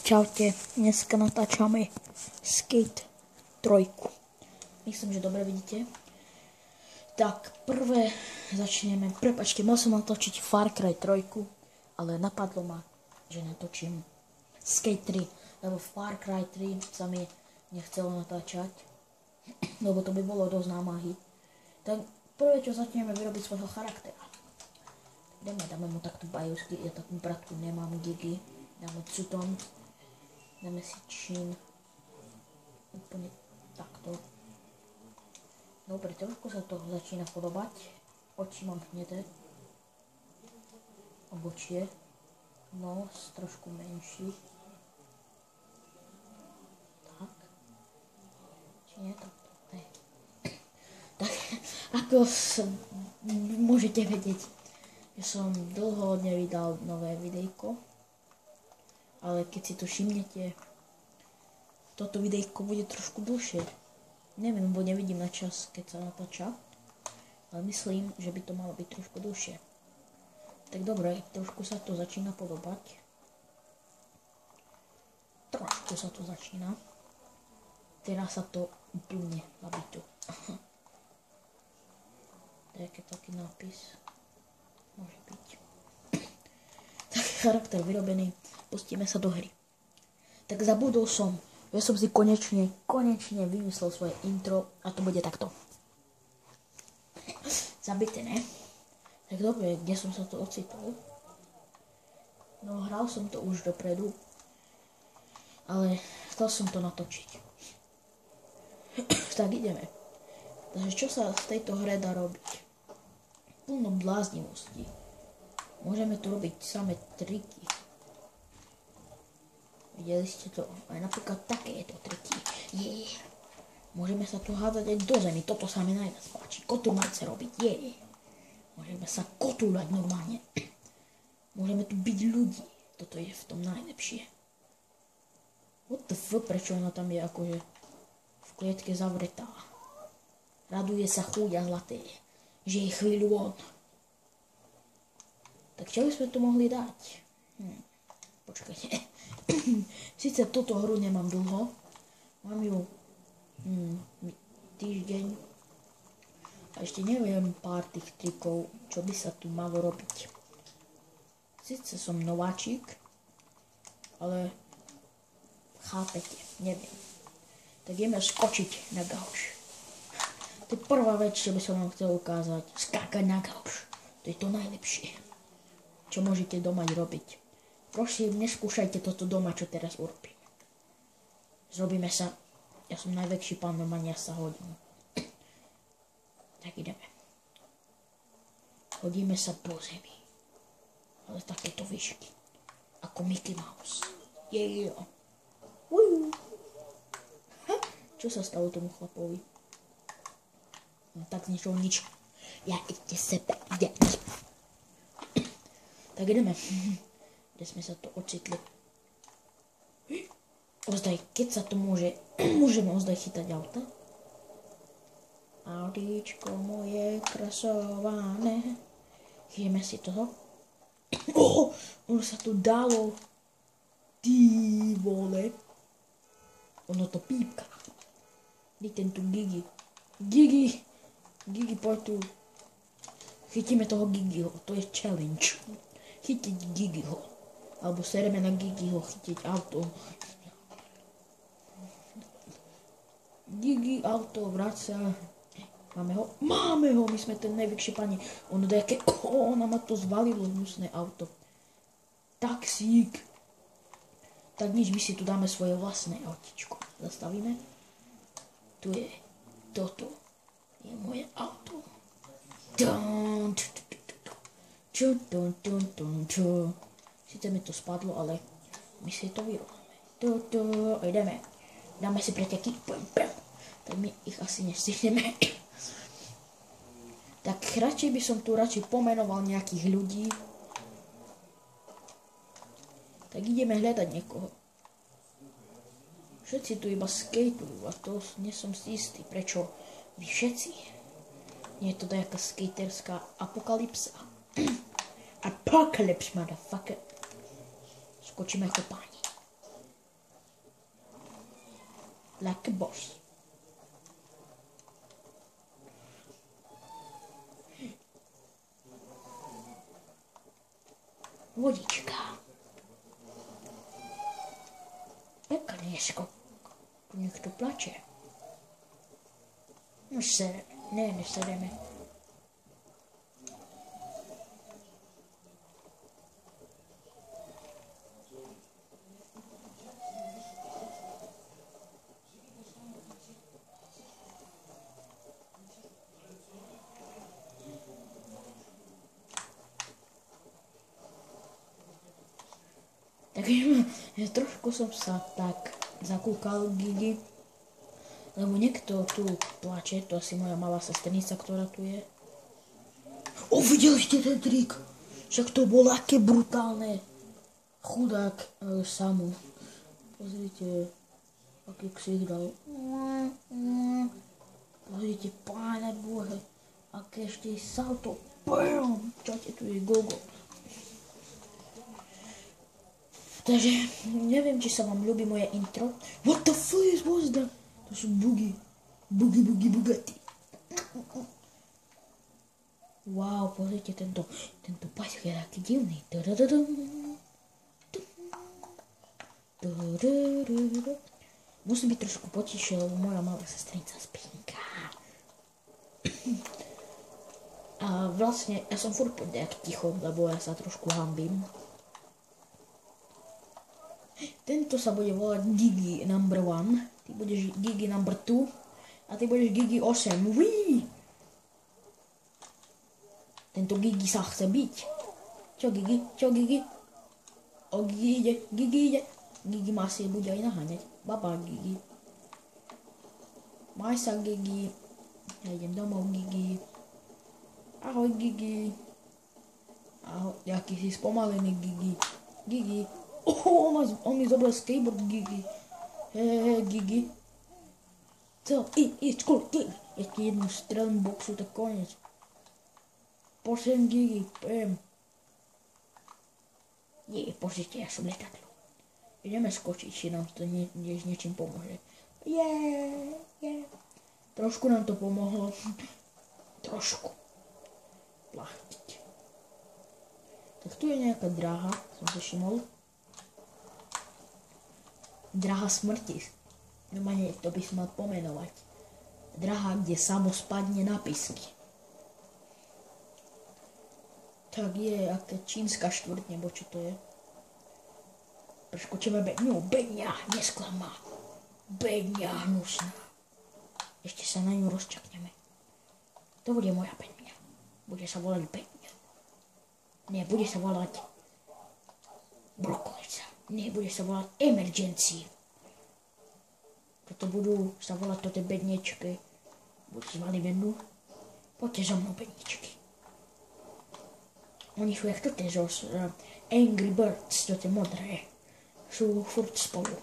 Čaute, dneska natáčame Skate 3. Myslím, že dobre vidíte. Tak, prvé začneme. Prepačte, mal som natočiť Far Cry 3, ale napadlo ma, že natočím Skate 3, lebo Far Cry 3 sa mi nechcelo natáčať, lebo to by bolo dosť námahy. Tak prvé, čo začneme, vyrobiť svojho charaktera. Dáme mu takto bajusky, ja takú bratku nemám, Gigi. Dáme Cuton, dáme si Chin, úplne takto. Dobre, trošku sa to začína podobať. Oči mám hnedé. Obočie. Nos trošku menší. Tak. Či nie takto? Ne. Tak, ako môžete vedieť, ja som dlho nevydal nové videjko, ale keď si to všimnete, toto videjko bude trošku dlhšie. Neviem, bo nevidím na čas, keď sa natáča, ale myslím, že by to malo byť trošku dlhšie. Tak dobre, trošku sa to začína podobať. Trošku sa to začína. Teraz sa to úplne nabito. Taký nápis. Môže byť. Taký charakter vyrobený. Pustíme sa do hry. Tak zabudol som. Ja som si konečne vymyslel svoje intro a to bude takto. Zabité, ne? Tak dobre, kde som sa to ocitol? No, hral som to už dopredu, ale chcel som to natočiť. Tak ideme. Takže čo sa v tejto hre dá robiť? Plno bláznivostí. Môžeme tu robiť samé triky. Videli ste to? Aj napríklad takéto triky. Môžeme sa tu hádať aj do zemi. Toto sa mi najviac páči. Kotúľať robiť. Môžeme sa kotúľať normálne. Môžeme tu byť ľudí. Toto je v tom najlepšie. What the fuck? Prečo ona tam je akože v klietke zavretá? Raduje sa chúďa zlaté, že je chvíľu on. Tak čo by sme tu mohli dať? Počkajte. Sice túto hru nemám dlho. Mám ju týždeň. A ešte neviem pár tých trikov, čo by sa tu malo robiť. Sice som nováčik, ale chápete, neviem. Tak ideme skočiť na gauč. To je prvá vec, čo by som vám chcel ukázať. Skákať na gauč. To je to najlepšie, čo môžete doma robiť. Prosím, neskúšajte toto doma, čo teraz urobím. Zrobíme sa. Ja som najväčší pán, normálne ja sa hodím. Tak ideme. Hodíme sa po zemi. Ale takéto výšky. Ako Mickey Mouse. Čo sa stalo tomu chlapovi? Tak z ničoho nič. Ja idete sebe, ide. Tak ideme. Kde sme sa to ocitli. Ozdaj, keď sa to môžeme ozdaj chytať auta. Autíčko moje krasované. Chytíme si toho. Ono sa to dalo. Ty vole. Ono to pípka. Dej tu Gigi. Gigi, poď tu. Chytíme toho Gigiho. To je challenge. Chytiť Gigiho. Alebo sereme na Gigiho chytiť auto. Gigi, auto, vrať sa. Máme ho, my sme ten najväčší pani. Ona ma to zvalilo hnusné auto. Taxík. Tak nič, my si tu dáme svoje vlastné autičko. Zastavíme. Tu je. Toto je moje auto. Sice mi to spadlo, ale my si to vyrobíme. Ideme. Dáme si preteky. Tak my ich asi nestihneme. Tak radšej by som tu pomenoval nejakých ľudí. Tak ideme hľadať niekoho. Všetci tu iba skateujú a to nie som si istý. Prečo vy všetci? Nie je to nejaká skaterská apokalypsa. Apocalypse, motherfucker. Skočíme kopání. Like a boss. Vodička. Pekný skok. Tu někdo plače. No se, ne, nesedeme. Takže trošku som sa tak zakúkal Gigi, lebo niekto tu plače, to asi moja malá sesternica, ktorá tu je. O, videli ste ten trik? Však to bolo aké brutálne. Chudák Samu. Pozrite, aký ksich dal. Pozrite, páne Bože, aké ešte salto. Bam! Čate, tu je Gogo. Takže neviem, či sa vám ľúbi moje intro. What the fuck was that? To sú bugy. Bugatti. Wow, pozrite tento paťk je taký divný. Musím byť trošku potišie, lebo moja malá sestrinca spinká. A vlastne, ja som furt nejak ticho, lebo ja sa trošku hanbím. Tento sa bude volať Gigi number 1, ty budeš Gigi number 2 a ty budeš Gigi 8. Wii! Tento Gigi sa chce byť. Čo Gigi? Čo Gigi? O Gigi ide, Gigi ide. Gigi ma asi bude aj naháňať. Baba Gigi. Maj sa Gigi. Ja idem domov Gigi. Ahoj Gigi. Ahoj, jaký si spomalený Gigi. Gigi. On mi zobral skateboard Gigi. Gigi. Co? Skôr, ešte jednu strelnú boxu, tak konec. Pošlem Gigi, pojem. Pozrite, ja som letadlo. Ideme skočiť, či nám to niečím pomôže. Trošku nám to pomohlo. Trošku. Plachtiť. Tak tu je nejaká dráha, som si všimol. Dráha smrti. Normálne to by som mal pomenovať. Dráha, kde Samo spadne na písky. Tak je, aká čínska štvrť, nebo čo to je. Preskočíme Beňa, nesklama. Beňa hnusná. Ešte sa na ňu rozčakneme. To bude moja Beňa. Bude sa volať Beňa. Nie, bude sa volať Brokolica. Nie, bude sa volať Emergency. Toto budú sa volať toto bedničky. Budú si mali menu. Poďte za mnou, bedničky. Oni sú jak toto zo Angry Birds, toto modré. Sú furt spolu.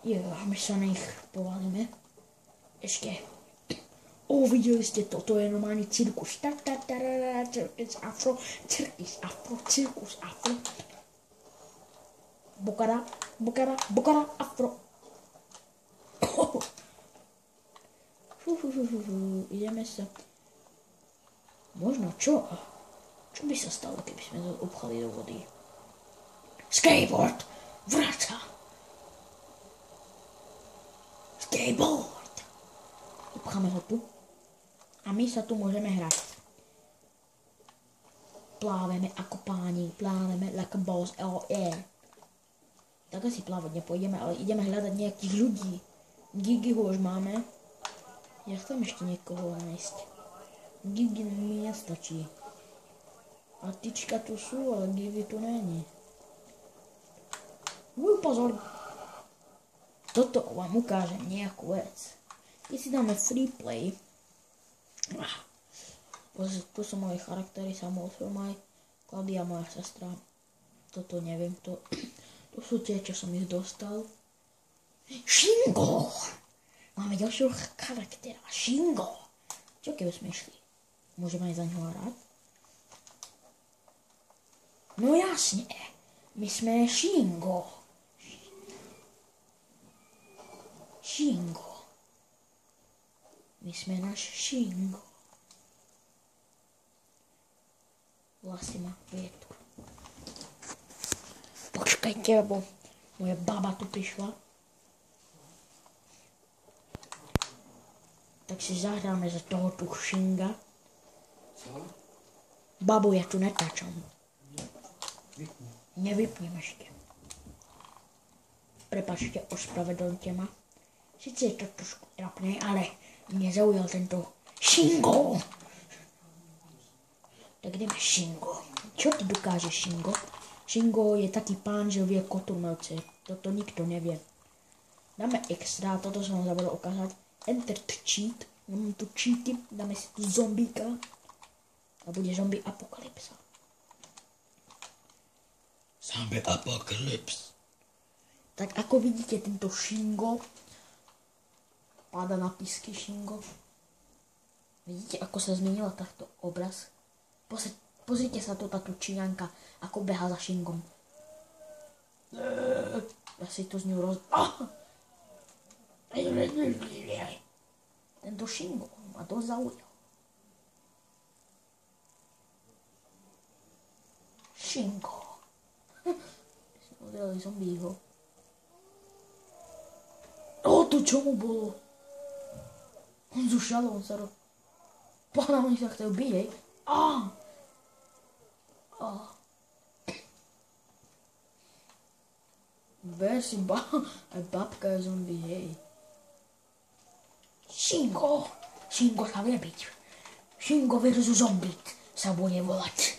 My sa na nich povalíme. Ešte. Videli ste to, to je normálny cirkus. Cirkus afro. Bokara, afro. Ideme sa. Možno čo? Čo by sa stalo, keby sme to upchali do vody? Skateboard! Vraca! Skateboard! Upcháme ho tu. A my sa tu môžeme hrať. Pláveme ako páni, pláveme like a boss, Tak asi plávať nepôjdeme, ale ideme hľadať nejakých ľudí. Gigi ho už máme. Ja chcem ešte niekoho nájsť. Gigi mi nestačí. A tyčka tu sú, ale Gigi tu není. Pozor! Toto vám ukážem nejakú vec. Keď si dáme free play. Tu sú moje charaktery, Samuel Firmaj, Klaudia moja sestra. Toto neviem, to sú tie, čo som ich dostal. Shingo! Máme ďalšieho charaktera, Shingo. Čo keby sme išli? Môžeme aj za ňoho hrať? No jasne. My jsme Shingo. Shingo. My jsme náš Shingo. Vlasy má větru. Počkejte, lebo moje baba tu přišla. Tak si zahráme za toho tu Shinga. Co? Babo, já tu natáčam. Nevypnem ještě. Prepačte, ospravedlňte ma. Sice je to trošku trapné, ale mě zaujal tento Shingo. Tak jdeme Shingo. Čo ty dokáže Shingo? Shingo je taký pán, že vie koturmelce. Toto nikto nevie. Dáme extra, toto som vám zabudol ukázať. Enter to cheat. Mám tu cheaty, dáme si tu zombíka. A bude zombie apokalypsa. Zombie apocalypse. Tak ako vidíte, tento Shingo páda na písky Shingo. Vidíte, ako sa zmenila takto obraz? Pozrite sa to, táto Číňanka, ako behá za Shingom. Ja si to z ňou Tento Shingo ma to zaujal. Shingo. Sme odjeli zombího. To čo mu bolo? On zušal, on sa Pána, oni sa chce byť, hej? Ber si aj babka je zombie, hej. Shingo sa vie byť. Shingo versus zombie sa bude volať.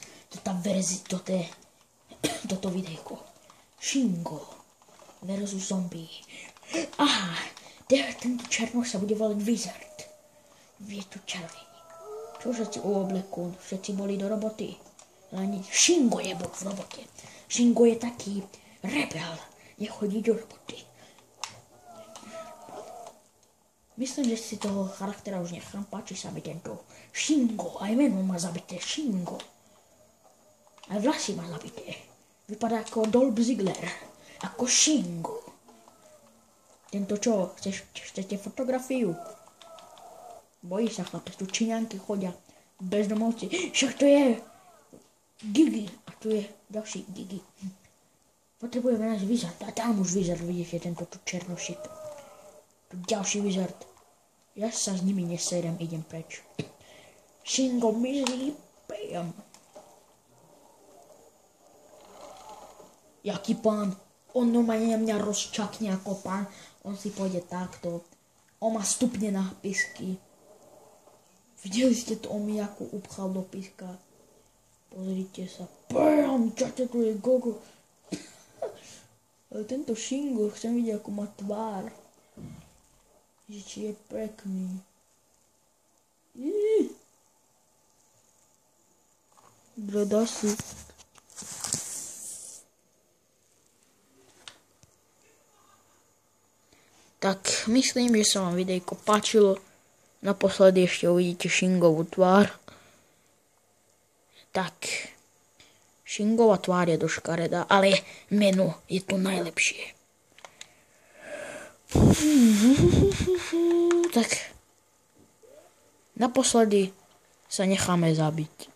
Toto videjko. Shingo versus zombie. Tento černoch sa bude volať Wizard. Je tu červený. Čo všetci u obleku? Všetci boli do roboty. Len Shingo nebol v robote. Shingo je taký rebel. Nechodí do roboty. Myslím, že si toho charaktera už nechám. Páči sa mi tento Shingo. Aj meno má zabité Shingo. Aj vlasy má zabité. Vypadá ako Dolph Ziggler. Ako Shingo. Tento čo? Chcete fotografiu? Bojí sa chlapec, tu Číňanky chodia bezdomovci. Však to je Gigi. A tu je ďalší Gigi. Potrebujeme náš Wizard. A tam už Wizard, vidíte, tento tu černošip. Tu ďalší Wizard. Ja sa s nimi neserem, idem preč. Shingo mizí, pejam. Jaký pán? On normálne mňa rozčakne ako pán. On si pôjde takto. On má stupne na písky. Videli ste to, on mi ako upchal do píska. Pozrite sa. Bam, čate, tu je Gogo. Ale tento Shingo, chcem vidieť, ako má tvár. Že či je pekný. Bradasy. Tak, myslím, že sa vám videjko páčilo. Naposledy ešte uvidíte Shingovú tvár. Tak, Shingová tvár je do škaredá, ale meno je to najlepšie. Tak, naposledy sa necháme zabiť.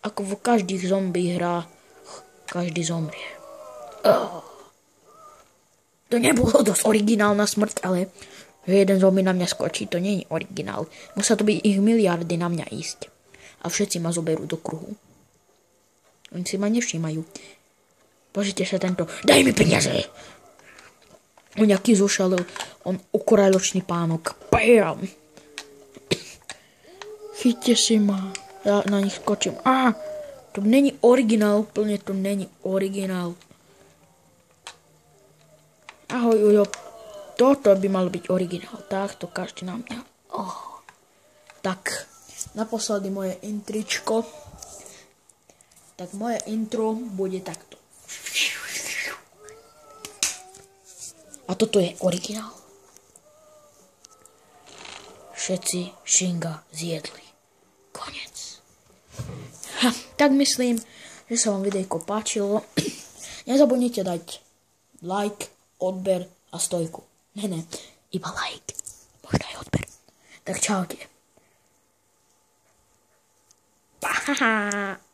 Ako v každých zombie hrách, každý zomrie. To nebolo dosť originálna smrť, ale že jeden zombie na mňa skočí, to nie je originál. Musia to byť ich miliardy na mňa ísť. A všetci ma zoberú do kruhu. Oni si ma nevšímajú. Pozrite sa tento. Daj mi peniaze! On nejaký zošalil. On okorajločný pánok. Bam! Chyťte si ma. Ja na nich skočím. To není originál. Úplne to není originál. Ahoj, Ujo. Toto by mal byť originál. Takto každý na mňa. Tak, naposledy moje intričko. Tak moje intro bude takto. A toto je originál. Všetci Shinga zjedli. Konec. Tak myslím, že sa vám videjko páčilo. Nezabudnite dať like, odber a stojku. Ne, iba like. Možno aj odber. Tak čaute. Pahaha.